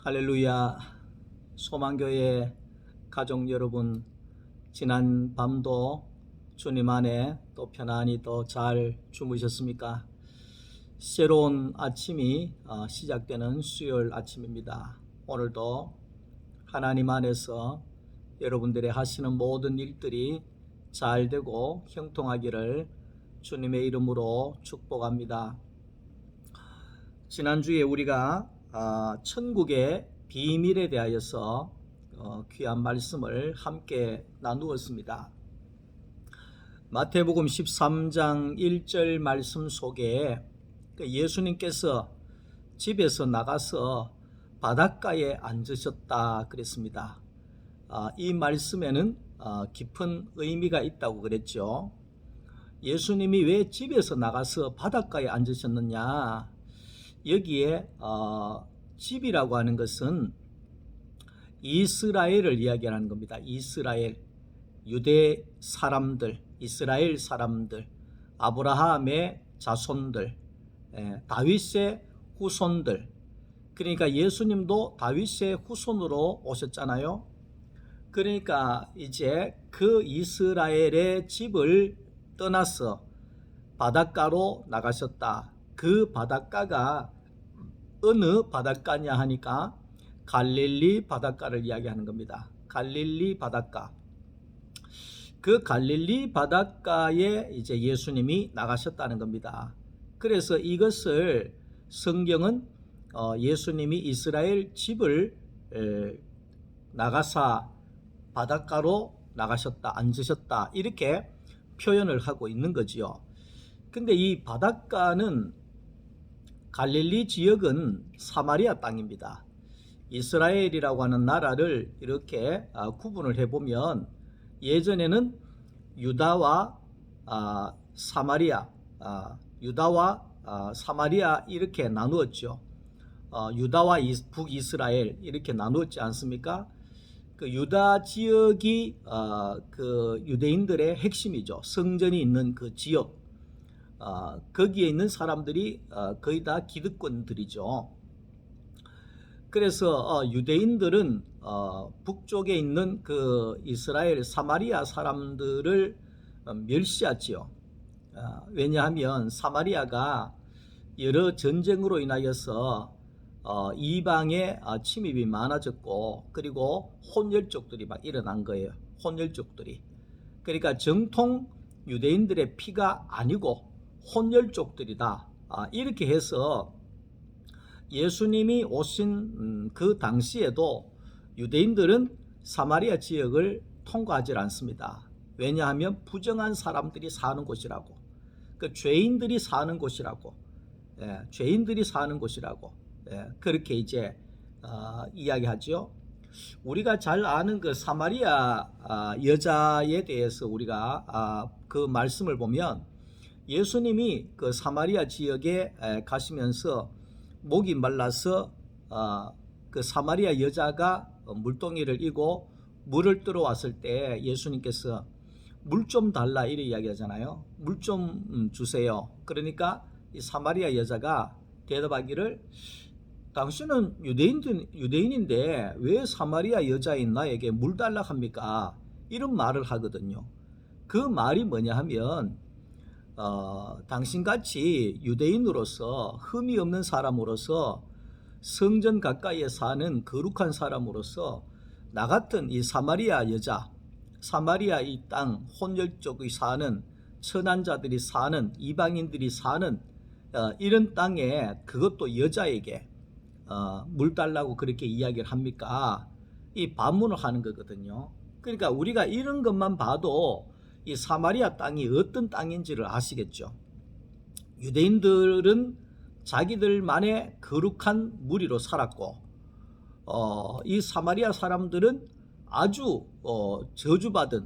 할렐루야. 소망교회 가족 여러분, 지난 밤도 주님 안에 또 편안히 또 잘 주무셨습니까? 새로운 아침이 시작되는 수요일 아침입니다. 오늘도 하나님 안에서 여러분들의 하시는 모든 일들이 잘 되고 형통하기를 주님의 이름으로 축복합니다. 지난주에 우리가 천국의 비밀에 대하여서 귀한 말씀을 함께 나누었습니다. 마태복음 13장 1절 말씀 속에 예수님께서 집에서 나가서 바닷가에 앉으셨다 그랬습니다. 이 말씀에는 깊은 의미가 있다고 그랬죠. 예수님이 왜 집에서 나가서 바닷가에 앉으셨느냐? 여기에 집이라고 하는 것은 이스라엘을 이야기하는 겁니다. 이스라엘, 유대 사람들, 이스라엘 사람들, 아브라함의 자손들, 다윗의 후손들. 그러니까 예수님도 다윗의 후손으로 오셨잖아요. 그러니까 이제 그 이스라엘의 집을 떠나서 바닷가로 나가셨다. 그 바닷가가 어느 바닷가냐 하니까 갈릴리 바닷가를 이야기하는 겁니다. 갈릴리 바닷가. 그 갈릴리 바닷가에 이제 예수님이 나가셨다는 겁니다. 그래서 이것을 성경은 예수님이 이스라엘 집을 나가사 바닷가로 나가셨다, 앉으셨다 이렇게 표현을 하고 있는 거지요. 근데 이 바닷가는 갈릴리 지역은 사마리아 땅입니다. 이스라엘이라고 하는 나라를 이렇게 구분을 해보면 예전에는 유다와 사마리아, 유다와 사마리아 이렇게 나누었죠. 유다와 북이스라엘 이렇게 나누었지 않습니까? 그 유다 지역이 그 유대인들의 핵심이죠. 성전이 있는 그 지역. 거기에 있는 사람들이 거의 다 기득권들이죠. 그래서 유대인들은 북쪽에 있는 그 이스라엘 사마리아 사람들을 멸시하지요. 왜냐하면 사마리아가 여러 전쟁으로 인하여서 이방의 침입이 많아졌고, 그리고 혼혈족들이 막 일어난 거예요. 혼혈족들이. 그러니까 정통 유대인들의 피가 아니고 혼혈족들이다. 이렇게 해서 예수님이 오신 그 당시에도 유대인들은 사마리아 지역을 통과하지 않습니다. 왜냐하면 부정한 사람들이 사는 곳이라고, 그 죄인들이 사는 곳이라고, 죄인들이 사는 곳이라고, 그렇게 이제 이야기하죠. 우리가 잘 아는 그 사마리아 여자에 대해서 우리가 그 말씀을 보면 예수님이 그 사마리아 지역에 가시면서 목이 말라서 그 사마리아 여자가 물동이를 이고 물을 들어왔을 때 예수님께서 물 좀 달라 이렇게 이야기하잖아요. 물 좀 주세요. 그러니까 이 사마리아 여자가 대답하기를 당신은 유대인인데 왜 사마리아 여자인 나에게 물 달라 합니까? 이런 말을 하거든요. 그 말이 뭐냐 하면 당신같이 유대인으로서 흠이 없는 사람으로서 성전 가까이에 사는 거룩한 사람으로서 나 같은 이 사마리아 여자, 사마리아 이 땅 혼혈족이 사는 천한 자들이 사는 이방인들이 사는 이런 땅에 그것도 여자에게 물 달라고 그렇게 이야기를 합니까? 이 반문을 하는 거거든요. 그러니까 우리가 이런 것만 봐도 이 사마리아 땅이 어떤 땅인지를 아시겠죠. 유대인들은 자기들만의 거룩한 무리로 살았고, 이 사마리아 사람들은 아주 저주받은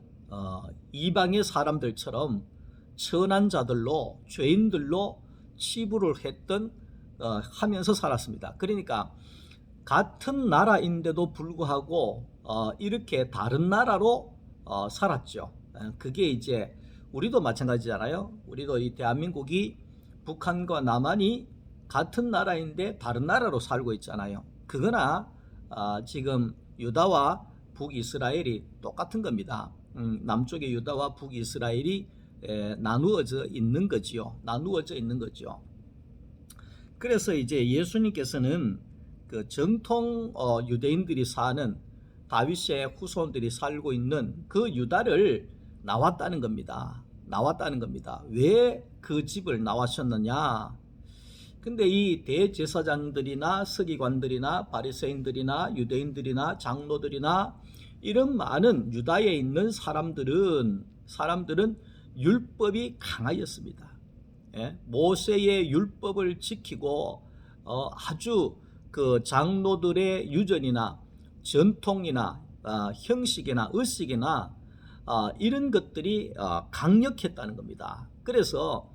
이방의 사람들처럼 천한 자들로, 죄인들로 치부를 했던 하면서 살았습니다. 그러니까 같은 나라인데도 불구하고 이렇게 다른 나라로 살았죠. 그게 이제 우리도 마찬가지잖아요. 우리도 이 대한민국이 북한과 남한이 같은 나라인데 다른 나라로 살고 있잖아요. 그거나 지금 유다와 북이스라엘이 똑같은 겁니다. 남쪽의 유다와 북이스라엘이 나누어져 있는 거지요. 나누어져 있는 거죠. 그래서 이제 예수님께서는 그 정통 유대인들이 사는 다윗의 후손들이 살고 있는 그 유다를 나왔다는 겁니다. 나왔다는 겁니다. 왜 그 집을 나왔었느냐? 근데 이 대제사장들이나 서기관들이나 바리새인들이나 유대인들이나 장로들이나 이런 많은 유다에 있는 사람들은 율법이 강하였습니다. 예? 모세의 율법을 지키고 아주 그 장로들의 유전이나 전통이나 형식이나 의식이나 이런 것들이 강력했다는 겁니다. 그래서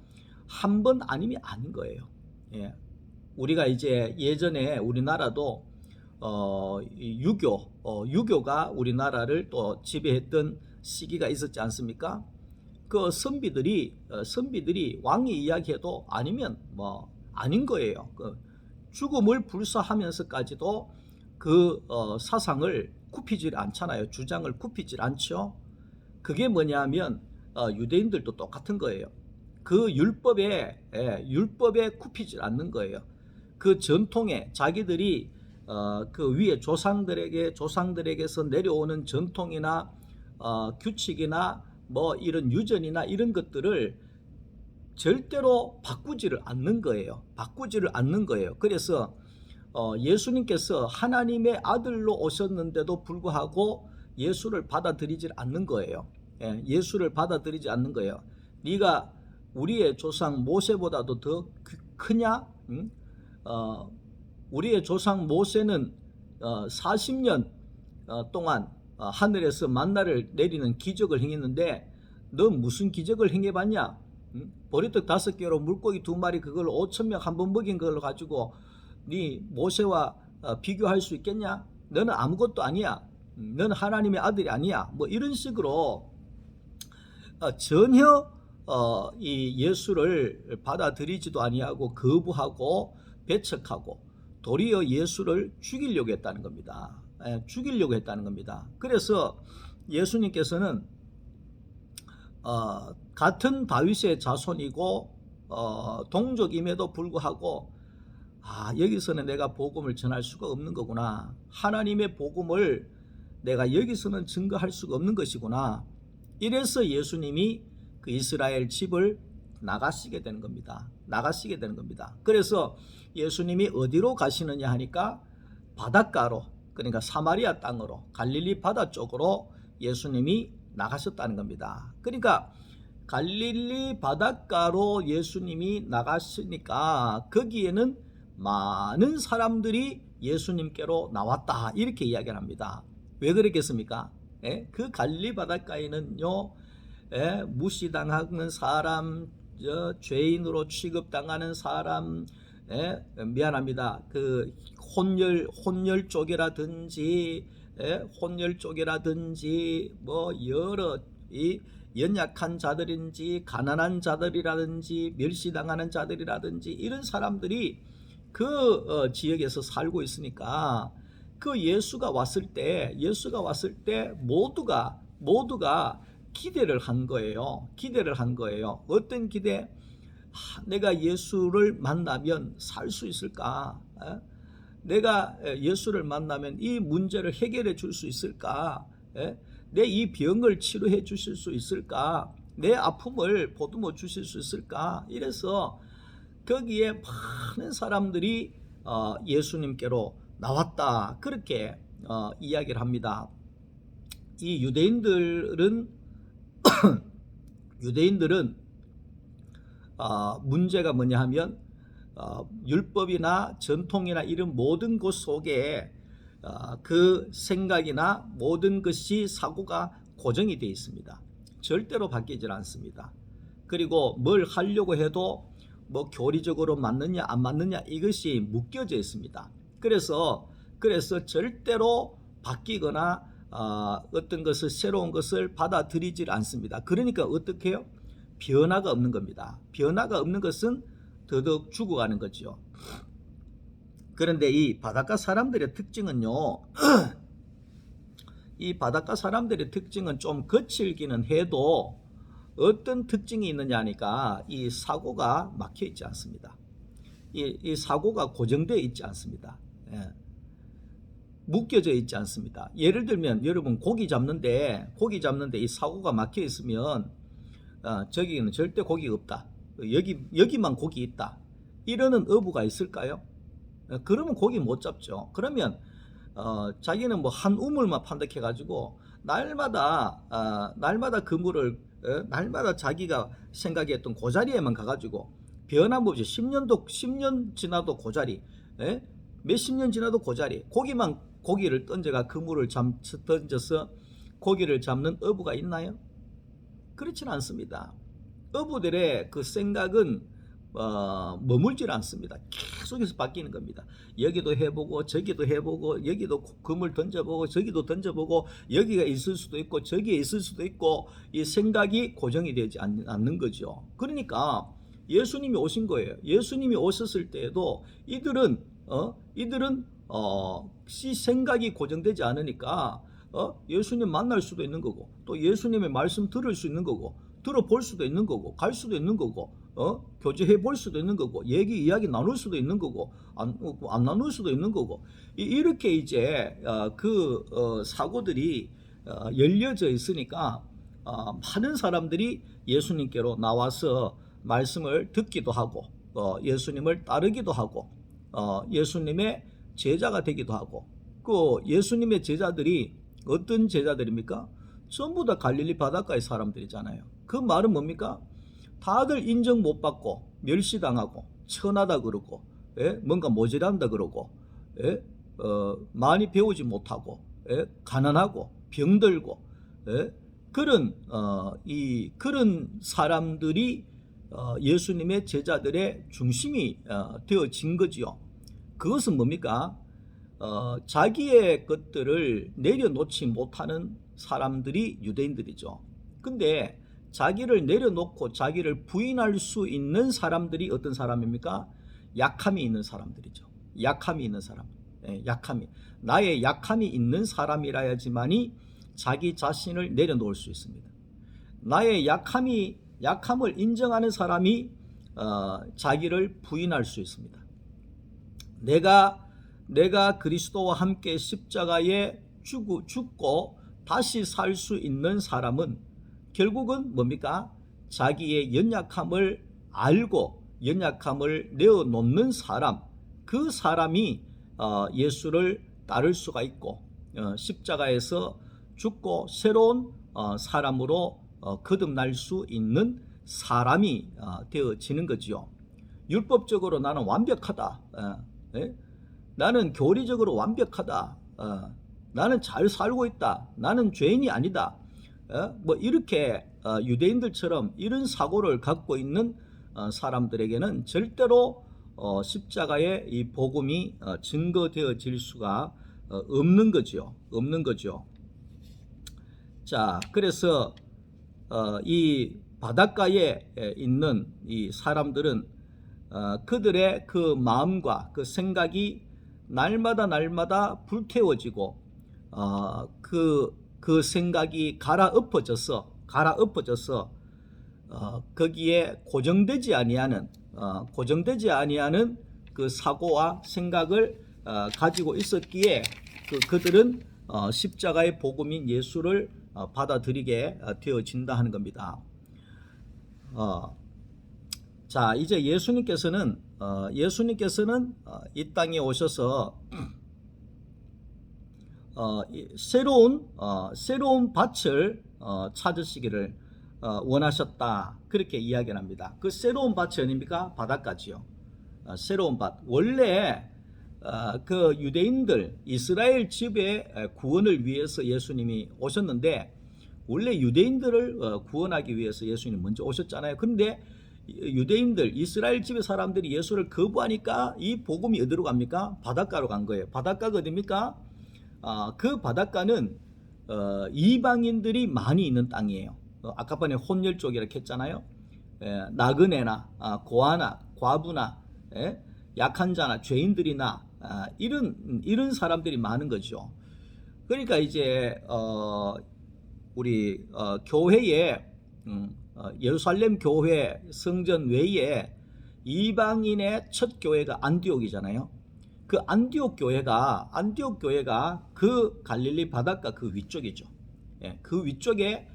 한 번 아니면 아닌 거예요. 예. 우리가 이제 예전에 우리나라도 유교가 우리나라를 또 지배했던 시기가 있었지 않습니까? 그 선비들이 왕이 이야기해도 아니면 뭐 아닌 거예요. 그 죽음을 불사하면서까지도 그 사상을 굽히질 않잖아요. 주장을 굽히질 않죠. 그게 뭐냐면 유대인들도 똑같은 거예요. 그 율법에 굽히질 않는 거예요. 그 전통에 자기들이 그 위에 조상들에게서 내려오는 전통이나 규칙이나 뭐 이런 유전이나 이런 것들을 절대로 바꾸지를 않는 거예요. 그래서 예수님께서 하나님의 아들로 오셨는데도 불구하고 예수를 받아들이질 않는 거예요. 예수를 받아들이지 않는 거예요. 네가 우리의 조상 모세보다도 더 크냐? 우리의 조상 모세는 40년 동안 하늘에서 만나를 내리는 기적을 행했는데 너 무슨 기적을 행해봤냐? 보리떡 5개로 물고기 2마리 그걸 5,000명 한 번 먹인 걸 가지고 네 모세와 비교할 수 있겠냐? 너는 아무것도 아니야. 너는 하나님의 아들이 아니야. 뭐 이런 식으로 전혀 이 예수를 받아들이지도 아니하고 거부하고 배척하고 도리어 예수를 죽이려고 했다는 겁니다. 죽이려고 했다는 겁니다. 그래서 예수님께서는 같은 다윗의 자손이고 동족임에도 불구하고 여기서는 내가 복음을 전할 수가 없는 거구나. 하나님의 복음을 내가 여기서는 증거할 수가 없는 것이구나. 이래서 예수님이 그 이스라엘 집을 나가시게 되는 겁니다. 그래서 예수님이 어디로 가시느냐 하니까 바닷가로, 그러니까 사마리아 땅으로, 갈릴리 바다 쪽으로 예수님이 나가셨다는 겁니다. 그러니까 갈릴리 바닷가로 예수님이 나가시니까 거기에는 많은 사람들이 예수님께로 나왔다, 이렇게 이야기를 합니다. 왜 그랬겠습니까? 그 갈릴리 바닷가에는요, 무시당하는 사람, 죄인으로 취급당하는 사람, 미안합니다. 그 혼혈 쪽이라든지 뭐 여러 이 연약한 자들인지 가난한 자들이라든지 멸시당하는 자들이라든지 이런 사람들이 그 지역에서 살고 있으니까 그 예수가 왔을 때 모두가 기대를 한 거예요. 어떤 기대? 내가 예수를 만나면 살 수 있을까? 내가 예수를 만나면 이 문제를 해결해 줄 수 있을까? 내 이 병을 치료해 주실 수 있을까? 내 아픔을 보듬어 주실 수 있을까? 이래서 거기에 많은 사람들이 예수님께로 나왔다, 그렇게 이야기를 합니다. 이 유대인들은 문제가 뭐냐 하면 율법이나 전통이나 이런 모든 것 속에 그 생각이나 모든 것이 사고가 고정이 되어 있습니다. 절대로 바뀌질 않습니다. 그리고 뭘 하려고 해도 뭐 교리적으로 맞느냐 안 맞느냐 이것이 묶여져 있습니다. 그래서 절대로 바뀌거나 어떤 것을 새로운 것을 받아들이질 않습니다. 그러니까 어떻게 해요? 변화가 없는 겁니다. 변화가 없는 것은 더더욱 죽어가는 거죠. 그런데 이 바닷가 사람들의 특징은요, 이 바닷가 사람들의 특징은 좀 거칠기는 해도 어떤 특징이 있느냐 하니까 이 사고가 막혀 있지 않습니다. 이 사고가 고정되어 있지 않습니다. 예. 묶여져 있지 않습니다. 예를 들면 여러분 고기 잡는데 이 사고가 막혀 있으면 저기는 절대 고기가 없다. 여기만 고기 있다. 이러는 어부가 있을까요? 그러면 고기 못 잡죠. 그러면 자기는 뭐 한 우물만 판독해 가지고 날마다 그물을 날마다 자기가 생각했던 그 자리에만 가가지고 변함없이 10년 지나도 그 자리, 몇십 년 지나도 그 자리, 고기를 던져가 그물을 던져서 고기를 잡는 어부가 있나요? 그렇지는 않습니다. 어부들의 그 생각은 머물질 않습니다. 계속해서 바뀌는 겁니다. 여기도 해보고 저기도 해보고 여기도 그물 던져보고 저기도 던져보고 여기가 있을 수도 있고 저기에 있을 수도 있고 이 생각이 고정이 되지 않는 거죠. 그러니까 예수님이 오신 거예요. 예수님이 오셨을 때에도 이들은 생각이 고정되지 않으니까 예수님 만날 수도 있는 거고 또 예수님의 말씀 들을 수 있는 거고 들어볼 수도 있는 거고 갈 수도 있는 거고 교제해 볼 수도 있는 거고 이야기 나눌 수도 있는 거고 안 나눌 수도 있는 거고 이렇게 이제 사고들이 열려져 있으니까 많은 사람들이 예수님께로 나와서 말씀을 듣기도 하고 예수님을 따르기도 하고 예수님의 제자가 되기도 하고 그 예수님의 제자들이 어떤 제자들입니까? 전부 다 갈릴리 바닷가의 사람들이잖아요. 그 말은 뭡니까? 다들 인정 못 받고 멸시당하고 천하다 그러고 뭔가 모자란다 그러고 많이 배우지 못하고 가난하고 병들고 그런 사람들이 예수님의 제자들의 중심이 되어진 거지요. 그것은 뭡니까? 자기의 것들을 내려놓지 못하는 사람들이 유대인들이죠. 근데 자기를 내려놓고 자기를 부인할 수 있는 사람들이 어떤 사람입니까? 약함이 있는 사람들이죠. 약함이 있는 사람. 나의 약함이 있는 사람이라야지만이 자기 자신을 내려놓을 수 있습니다. 나의 약함을 인정하는 사람이 자기를 부인할 수 있습니다. 내가 그리스도와 함께 십자가에 죽고 다시 살 수 있는 사람은 결국은 뭡니까? 자기의 연약함을 알고 연약함을 내어놓는 사람, 그 사람이 예수를 따를 수가 있고 십자가에서 죽고 새로운 사람으로 거듭날 수 있는 사람이 되어지는 거지요. 율법적으로 나는 완벽하다. 나는 교리적으로 완벽하다. 나는 잘 살고 있다. 나는 죄인이 아니다. 뭐 이렇게 유대인들처럼 이런 사고를 갖고 있는 사람들에게는 절대로 십자가의 이 복음이 증거되어질 수가 없는 거죠. 자, 그래서 이 바닷가에 있는 이 사람들은 그들의 그 마음과 그 생각이 날마다 불태워지고 그 생각이 갈아엎어져서 거기에 고정되지 아니하는 그 사고와 생각을 가지고 있었기에 그들은 십자가의 복음인 예수를 받아들이게 되어진다 하는 겁니다. 자, 이제 예수님께서는 이 땅에 오셔서 새로운 밭을 찾으시기를 원하셨다, 그렇게 이야기를 합니다. 그 새로운 밭이 어디입니까? 바닷가지요. 새로운 밭. 원래 그 유대인들 이스라엘 집의 구원을 위해서 예수님이 오셨는데 원래 유대인들을 구원하기 위해서 예수님이 먼저 오셨잖아요. 그런데 유대인들 이스라엘 집의 사람들이 예수를 거부하니까 이 복음이 어디로 갑니까? 바닷가로 간 거예요. 바닷가가 어디입니까? 그 바닷가는 이방인들이 많이 있는 땅이에요. 아까 전에 혼혈 쪽이라고 했잖아요. 나그네나 고아나 과부나 약한 자나 죄인들이나 이런 사람들이 많은 거죠. 그러니까 이제 우리 교회에 예루살렘 교회 성전 외에 이방인의 첫 교회가 안디옥이잖아요. 그 안디옥 교회가 그 갈릴리 바닷가 그 위쪽이죠. 예, 그 위쪽에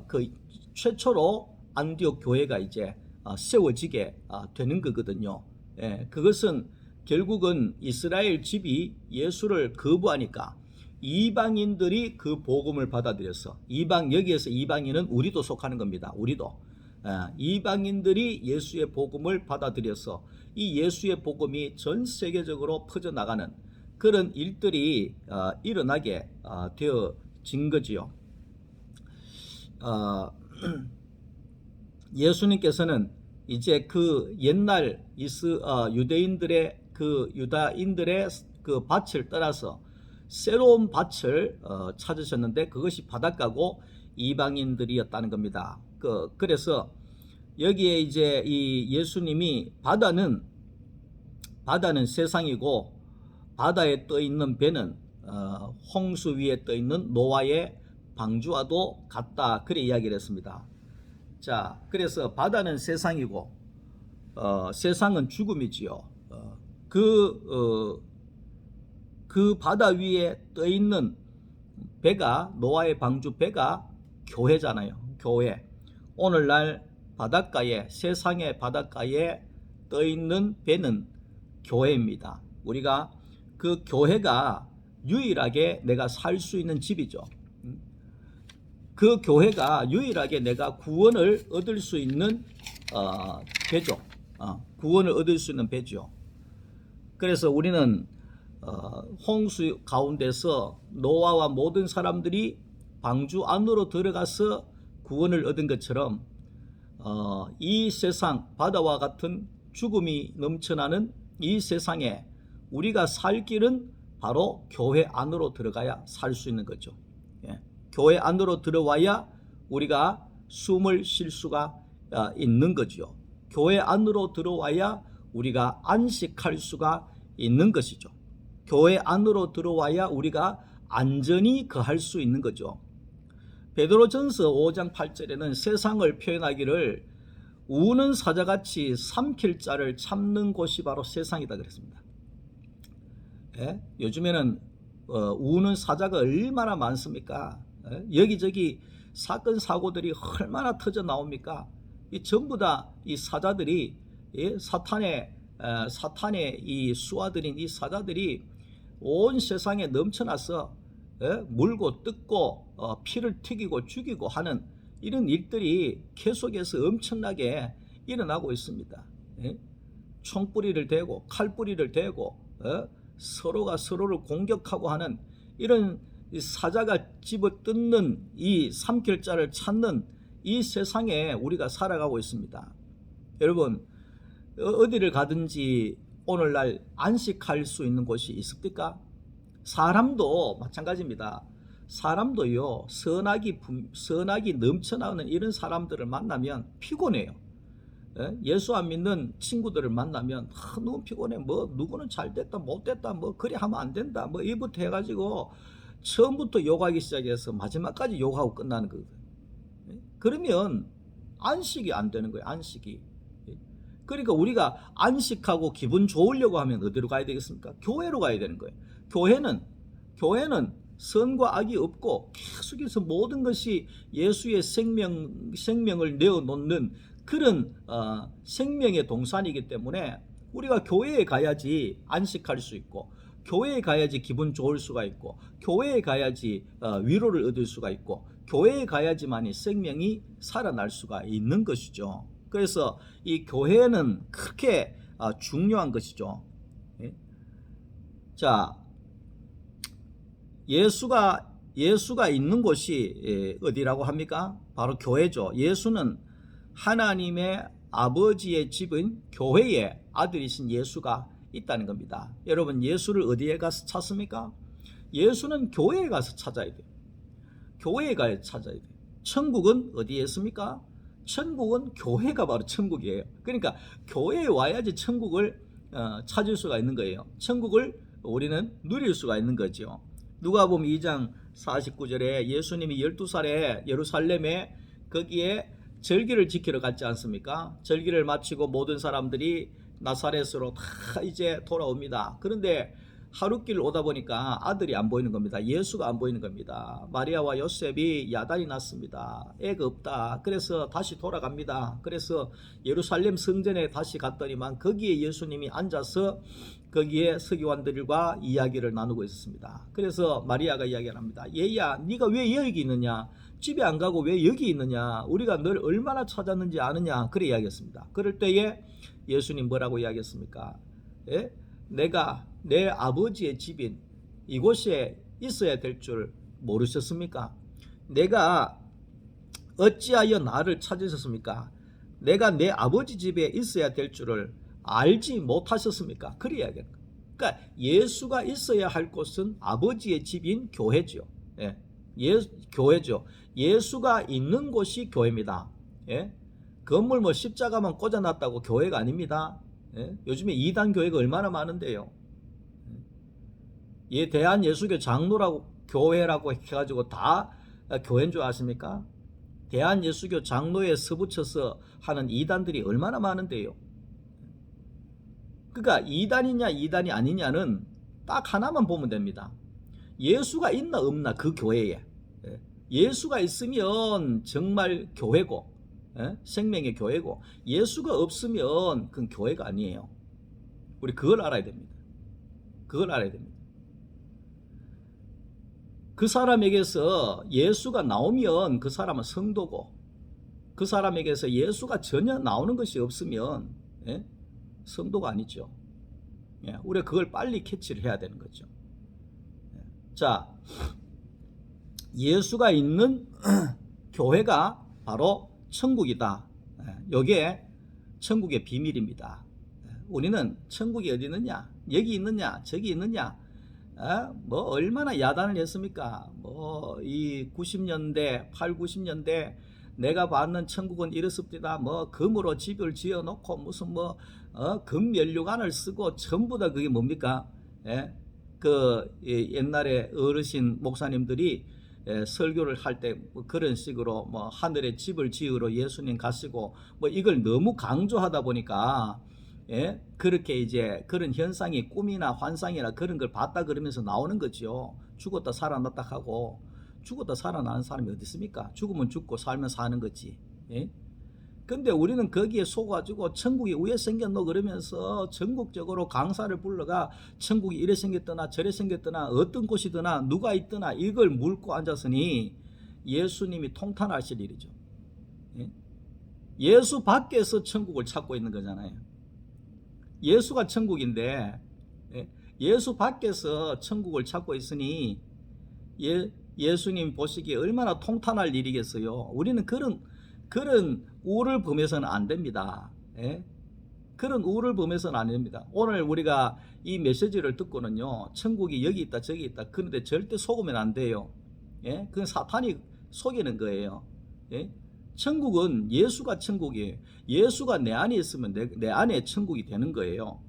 그 최초로 안디옥 교회가 이제 세워지게 되는 거거든요. 예, 그것은 결국은 이스라엘 집이 예수를 거부하니까 이방인들이 그 복음을 받아들여서 여기에서 이방인은 우리도 속하는 겁니다. 우리도 이방인들이 예수의 복음을 받아들여서 이 예수의 복음이 전 세계적으로 퍼져나가는 그런 일들이 일어나게 되어진 거지요. 예수님께서는 이제 그 옛날 유다인들의 그 밭을 떠나서 새로운 밭을 찾으셨는데 그것이 바닷가고 이방인들이었다는 겁니다. 그래서 여기에 이제 이 예수님이 바다는 세상이고 바다에 떠 있는 배는 홍수 위에 떠 있는 노아의 방주와도 같다. 그래 이야기를 했습니다. 자, 그래서 바다는 세상이고 세상은 죽음이지요. 그 바다 위에 떠 있는 배가 노아의 방주 배가 교회잖아요. 교회. 오늘날 바닷가에 세상의 바닷가에 떠 있는 배는 교회입니다. 우리가 그 교회가 유일하게 내가 살 수 있는 집이죠. 그 교회가 유일하게 내가 구원을 얻을 수 있는 배죠. 구원을 얻을 수 있는 배죠. 그래서 우리는 홍수 가운데서 노아와 모든 사람들이 방주 안으로 들어가서 구원을 얻은 것처럼 이 세상 바다와 같은 죽음이 넘쳐나는 이 세상에 우리가 살 길은 바로 교회 안으로 들어가야 살 수 있는 거죠. 예. 교회 안으로 들어와야 우리가 숨을 쉴 수가 있는 거죠. 교회 안으로 들어와야 우리가 안식할 수가 있는 것이죠. 교회 안으로 들어와야 우리가 안전히 거할 수 있는 거죠. 베드로전서 5장 8절에는 세상을 표현하기를 우는 사자같이 삼킬 자를 참는 곳이 바로 세상이다 그랬습니다. 예? 요즘에는 우는 사자가 얼마나 많습니까? 예? 여기저기 사건 사고들이 얼마나 터져 나옵니까? 이 전부 다 이 사자들이 사탄의 이 수하들인 이 사자들이 온 세상에 넘쳐나서 물고 뜯고 피를 튀기고 죽이고 하는 이런 일들이 계속해서 엄청나게 일어나고 있습니다. 총뿌리를 대고 칼뿌리를 대고 서로가 서로를 공격하고 하는 이런 사자가 집어뜯는 이 삼킬자를 찾는 이 세상에 우리가 살아가고 있습니다. 여러분 어디를 가든지 오늘날 안식할 수 있는 곳이 있습니까? 사람도 마찬가지입니다. 사람도요 선악이 넘쳐나오는 이런 사람들을 만나면 피곤해요. 예수 안 믿는 친구들을 만나면 너무 피곤해. 뭐 누구는 잘 됐다 못 됐다 뭐 그래 하면 안 된다 뭐 이부터 해가지고 처음부터 욕하기 시작해서 마지막까지 욕하고 끝나는 거거든요. 그러면 안식이 안 되는 거예요. 안식이. 그러니까 우리가 안식하고 기분 좋으려고 하면 어디로 가야 되겠습니까? 교회로 가야 되는 거예요. 교회는 선과 악이 없고 계속해서 모든 것이 예수의 생명을 내어놓는 그런 생명의 동산이기 때문에 우리가 교회에 가야지 안식할 수 있고 교회에 가야지 기분 좋을 수가 있고 교회에 가야지 위로를 얻을 수가 있고 교회에 가야지만이 생명이 살아날 수가 있는 것이죠. 그래서 이 교회는 그렇게 중요한 것이죠. 자, 예수가 있는 곳이 어디라고 합니까? 바로 교회죠. 예수는 하나님의 아버지의 집은 교회의 아들이신 예수가 있다는 겁니다. 여러분 예수를 어디에 가서 찾습니까? 예수는 교회에 가서 찾아야 돼요. 교회에 가서 찾아야 돼요. 천국은 어디에 있습니까? 천국은 교회가 바로 천국이에요. 그러니까 교회에 와야지 천국을 찾을 수가 있는 거예요. 천국을 우리는 누릴 수가 있는 거죠. 누가복음 2장 49절에 예수님이 12살에 예루살렘에 거기에 절기를 지키러 갔지 않습니까? 절기를 마치고 모든 사람들이 나사렛으로 다 이제 돌아옵니다. 그런데 하룻길 오다 보니까 아들이 안 보이는 겁니다. 예수가 안 보이는 겁니다. 마리아와 요셉이 야단이 났습니다. 애가 없다. 그래서 다시 돌아갑니다. 그래서 예루살렘 성전에 다시 갔더니만 거기에 예수님이 앉아서 거기에 서기관들과 이야기를 나누고 있었습니다. 그래서 마리아가 이야기를 합니다. 얘야, 네가 왜 여기 있느냐? 집에 안 가고 왜 여기 있느냐? 우리가 널 얼마나 찾았는지 아느냐? 그래 이야기했습니다. 그럴 때에 예수님 뭐라고 이야기했습니까? 예? 내가 내 아버지의 집인 이곳에 있어야 될 줄 모르셨습니까? 내가 어찌하여 나를 찾으셨습니까? 내가 내 아버지 집에 있어야 될 줄을 알지 못하셨습니까? 그래 이야기합니다. 그러니까 예수가 있어야 할 곳은 아버지의 집인 교회죠. 예. 교회죠. 예수가 있는 곳이 교회입니다. 예? 건물 뭐 십자가만 꽂아놨다고 교회가 아닙니다. 예? 요즘에 이단 교회가 얼마나 많은데요. 예, 대한예수교 장로라고 교회라고 해가지고 다 교회인 줄 아십니까? 대한예수교 장로에 서붙여서 하는 이단들이 얼마나 많은데요. 그러니까 이단이냐 이단이 아니냐는 딱 하나만 보면 됩니다. 예수가 있나 없나 그 교회에. 예수가 있으면 정말 교회고 생명의 교회고 예수가 없으면 그건 교회가 아니에요. 우리 그걸 알아야 됩니다. 그걸 알아야 됩니다. 그 사람에게서 예수가 나오면 그 사람은 성도고 그 사람에게서 예수가 전혀 나오는 것이 없으면 성도가 아니죠. 우리가 그걸 빨리 캐치를 해야 되는 거죠. 자, 예수가 있는 교회가 바로 천국이다. 이게 천국의 비밀입니다. 우리는 천국이 어디 있느냐, 여기 있느냐, 저기 있느냐, 뭐 얼마나 야단을 했습니까? 뭐 이 90년대, 90년대 내가 받는 천국은 이렇습니다. 뭐 금으로 집을 지어놓고 무슨 뭐 금연료관을 쓰고 전부 다 그게 뭡니까? 옛날에 어르신 목사님들이 설교를 할 때 뭐 그런 식으로 뭐 하늘에 집을 지으러 예수님 가시고 뭐 이걸 너무 강조하다 보니까 그렇게 이제 그런 현상이 꿈이나 환상이나 그런 걸 봤다 그러면서 나오는 거죠. 죽었다 살아났다 하고 죽었다 살아나는 사람이 어디 있습니까? 죽으면 죽고 살면 사는 거지. 근데 우리는 거기에 속아가지고 천국이 왜 생겼노 그러면서 전국적으로 강사를 불러가 천국이 이래 생겼더나 저래 생겼더나 어떤 곳이더나 누가 있더나 이걸 묻고 앉았으니 예수님이 통탄하실 일이죠. 예수 밖에서 천국을 찾고 있는 거잖아요. 예수가 천국인데 예수 밖에서 천국을 찾고 있으니 예수님 보시기에 얼마나 통탄할 일이겠어요. 우리는 그런 우를 범해서는 안 됩니다. 그런 우를 범해서는 안 됩니다. 오늘 우리가 이 메시지를 듣고는요, 천국이 여기 있다 저기 있다 그런데 절대 속으면 안 돼요. 그건 사탄이 속이는 거예요. 천국은 예수가 천국이에요. 예수가 내 안에 있으면 내 안에 천국이 되는 거예요.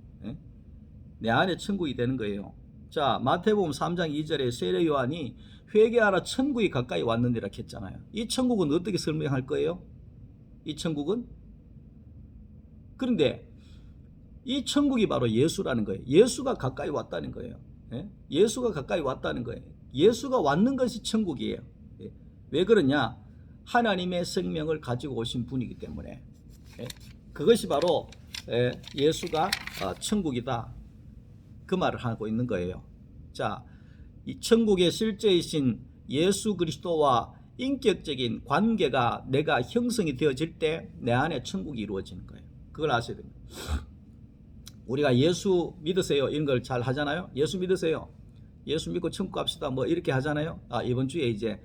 내 안에 천국이 되는 거예요. 자, 마태복음 3장 2절에 세례 요한이 회개하라 천국이 가까이 왔느니라 했잖아요. 이 천국은 어떻게 설명할 거예요? 이 천국은? 그런데 이 천국이 바로 예수라는 거예요. 예수가 가까이 왔다는 거예요. 예수가 가까이 왔다는 거예요. 예수가 왔는 것이 천국이에요. 왜 그러냐? 하나님의 생명을 가지고 오신 분이기 때문에. 그것이 바로 예수가 천국이다. 그 말을 하고 있는 거예요. 자, 이 천국의 실제이신 예수 그리스도와 인격적인 관계가 내가 형성이 되어질 때 내 안에 천국이 이루어지는 거예요. 그걸 아셔야 됩니다. 우리가 예수 믿으세요 이런 걸 잘 하잖아요. 예수 믿으세요. 예수 믿고 천국 갑시다 뭐 이렇게 하잖아요. 이번 주에 이제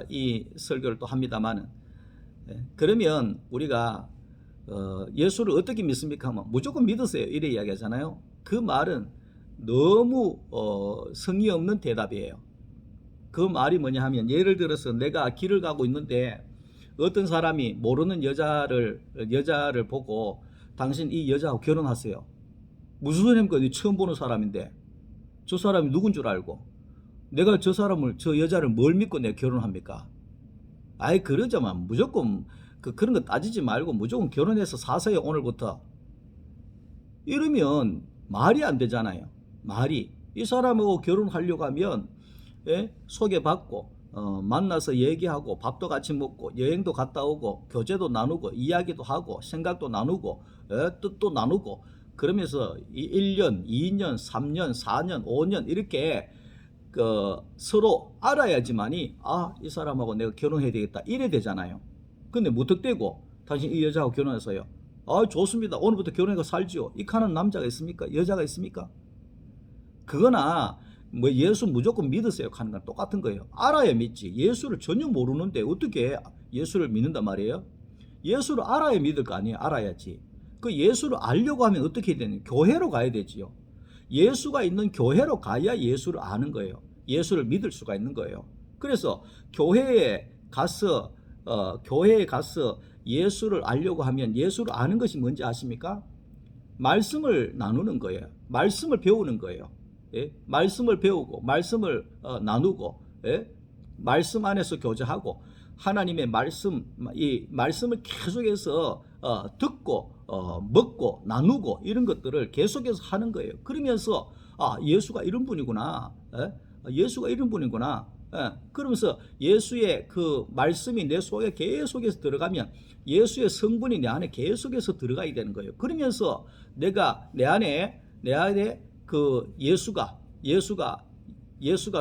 이 설교를 또 합니다만은 그러면 우리가 예수를 어떻게 믿습니까 하면 무조건 믿으세요 이래 이야기하잖아요. 그 말은 너무 성의 없는 대답이에요. 그 말이 뭐냐 하면 예를 들어서 내가 길을 가고 있는데 어떤 사람이 모르는 여자를 보고 당신 이 여자하고 결혼하세요. 무슨 소리입니까? 처음 보는 사람인데 저 사람이 누군 줄 알고 내가 저 사람을 저 여자를 뭘 믿고 내가 결혼합니까? 아이 그러자만 무조건 그런 거 따지지 말고 무조건 결혼해서 사세요 오늘부터. 이러면 말이 안 되잖아요. 말이 이 사람하고 결혼하려고 하면 소개받고 만나서 얘기하고 밥도 같이 먹고 여행도 갔다 오고 교제도 나누고 이야기도 하고 생각도 나누고 뜻도 나누고 그러면서 1년, 2년, 3년, 4년, 5년 이렇게 서로 알아야지만이 이 사람하고 내가 결혼해야 되겠다 이래 되잖아요. 근데 무턱대고 당신 이 여자하고 결혼해서요. 좋습니다. 오늘부터 결혼해서 살지요. 이 하는 남자가 있습니까? 여자가 있습니까? 그거나 뭐 예수 무조건 믿으세요 하는 건 똑같은 거예요. 알아야 믿지. 예수를 전혀 모르는데 어떻게 예수를 믿는단 말이에요? 예수를 알아야 믿을 거 아니에요. 알아야지. 그 예수를 알려고 하면 어떻게 해야 되냐? 교회로 가야 되지요. 예수가 있는 교회로 가야 예수를 아는 거예요. 예수를 믿을 수가 있는 거예요. 그래서 교회에 가서 예수를 알려고 하면 예수를 아는 것이 뭔지 아십니까? 말씀을 나누는 거예요. 말씀을 배우는 거예요. 말씀을 배우고 말씀을 나누고 말씀 안에서 교제하고 하나님의 말씀, 이 말씀을 계속해서 듣고 먹고 나누고 이런 것들을 계속해서 하는 거예요. 그러면서 예수가 이런 분이구나. 예수가 이런 분이구나. 그러면서 예수의 그 말씀이 내 속에 계속해서 들어가면 예수의 성분이 내 안에 계속해서 들어가야 되는 거예요. 그러면서 내가 내 안에 그 예수가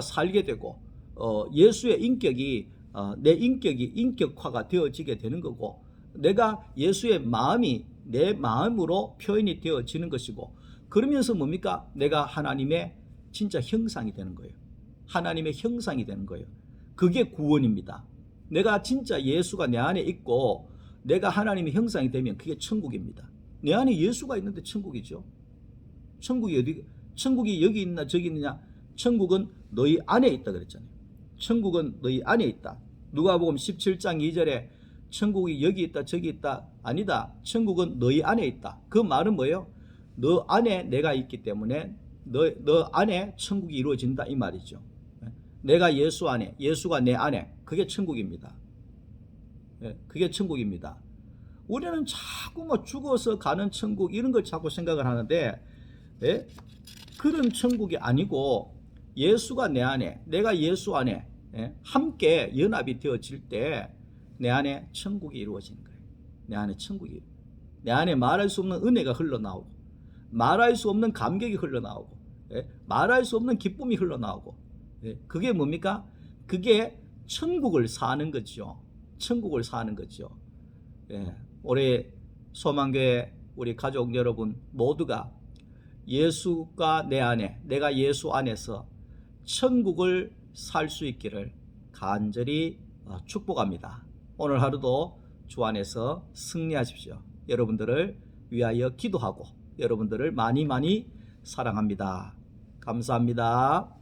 살게 되고 예수의 인격이 내 인격이 인격화가 되어지게 되는 거고 내가 예수의 마음이 내 마음으로 표현이 되어지는 것이고 그러면서 뭡니까? 내가 하나님의 진짜 형상이 되는 거예요. 하나님의 형상이 되는 거예요. 그게 구원입니다. 내가 진짜 예수가 내 안에 있고 내가 하나님의 형상이 되면 그게 천국입니다. 내 안에 예수가 있는데 천국이죠. 천국이 여기 있나 저기 있느냐? 천국은 너희 안에 있다 그랬잖아요. 천국은 너희 안에 있다. 누가복음 17장 2절에 천국이 여기 있다 저기 있다 아니다. 천국은 너희 안에 있다. 그 말은 뭐예요? 너 안에 내가 있기 때문에 너 안에 천국이 이루어진다 이 말이죠. 내가 예수 안에 예수가 내 안에 그게 천국입니다. 그게 천국입니다. 우리는 자꾸 뭐 죽어서 가는 천국 이런 걸 자꾸 생각을 하는데 그런 천국이 아니고 예수가 내 안에 내가 예수 안에 함께 연합이 되어질 때 내 안에 천국이 이루어지는 거예요. 내 안에 천국이 내 안에 말할 수 없는 은혜가 흘러나오고 말할 수 없는 감격이 흘러나오고 말할 수 없는 기쁨이 흘러나오고 그게 뭡니까? 그게 천국을 사는 거죠. 천국을 사는 거죠. 올해 소망교회 우리 가족 여러분 모두가 예수가 내 안에 내가 예수 안에서 천국을 살 수 있기를 간절히 축복합니다. 오늘 하루도 주 안에서 승리하십시오. 여러분들을 위하여 기도하고 여러분들을 많이 사랑합니다. 감사합니다.